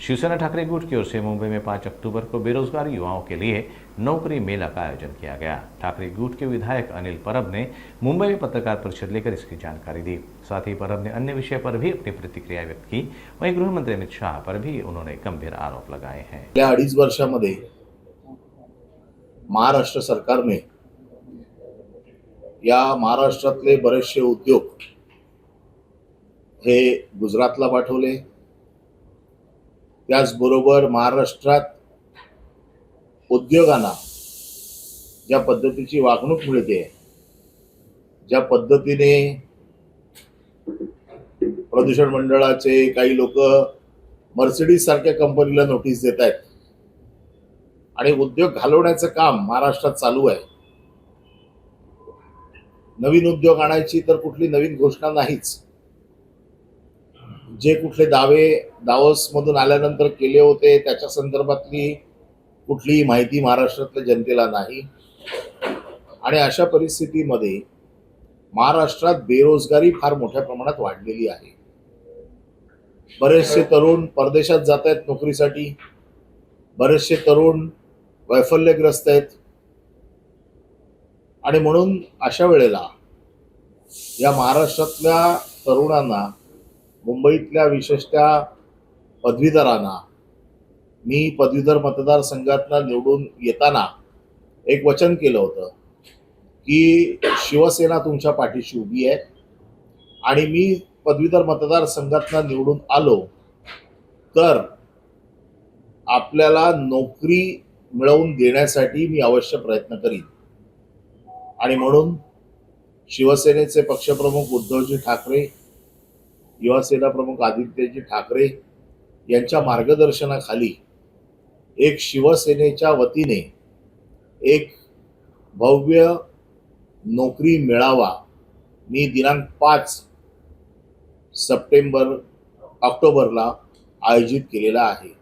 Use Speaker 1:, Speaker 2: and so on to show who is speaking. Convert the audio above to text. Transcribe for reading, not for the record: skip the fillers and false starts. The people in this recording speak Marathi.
Speaker 1: शिवसेना ठाकरे गुट की ओर से मुंबई में 5 अक्टूबर को बेरोजगार युवाओं के लिए नौकरी मेला का आयोजन किया गया। ठाकरे गुट के विधायक अनिल परब ने मुंबई में पत्रकार परिषद लेकर इसकी जानकारी दी। साथ ही परब ने अन्य विषय पर भी अपनी प्रतिक्रिया व्यक्त की। वहीं गृह मंत्री अमित शाह पर भी उन्होंने गंभीर आरोप लगाए हैं।
Speaker 2: गेल्या 2.5 वर्षामध्ये महाराष्ट्र सरकारने या महाराष्ट्रातले बरेचसे उद्योग हे गुजरातला पाठवले। त्याचबरोबर महाराष्ट्रात उद्योगांना ज्या पद्धतीची वागणूक मिळते, ज्या पद्धतीने प्रदूषण मंडळाचे काही लोक मर्सिडीज सारख्या कंपनीला नोटीस देत आहेत आणि उद्योग घालवण्याचं काम महाराष्ट्रात चालू आहे। नवीन उद्योग आणायची तर कुठली नवीन घोषणा नाहीच। जे कुठले दावे दावोस मधून आल्यानंतर केले होते त्याच्या संदर्भातली कुठलीही माहिती महाराष्ट्रातल्या जनतेला नाही। आणि अशा परिस्थितीमध्ये महाराष्ट्रात बेरोजगारी फार मोठ्या प्रमाणात वाढलेली आहे। बरेचसे तरुण परदेशात जात आहेत नोकरीसाठी, बरेचसे तरुण वैफल्यग्रस्त आहेत आणि म्हणून अशा वेळेला या महाराष्ट्रातल्या तरुणांना, मुंबईतल्या विशेषतः पदवीधरांना, मी पदवीधर मतदारसंघातून निवडून येताना एक वचन केलं होतं की शिवसेना तुमच्या पाठीशी उभी आहे आणि मी पदवीधर मतदारसंघातून निवडून आलो तर आपल्याला नोकरी मिळवून देण्यासाठी मी अवश्य प्रयत्न करीन। आणि म्हणून शिवसेनेचे पक्षप्रमुख उद्धवजी ठाकरे, युवासेना प्रमुख आदित्यजी ठाकरे यांच्या मार्गदर्शनाखाली एक शिवसेनेच्या वतीने एक भव्य नोकरी मेळावा मी दिनांक 5 ऑक्टोबरला आयोजित केलेला आहे।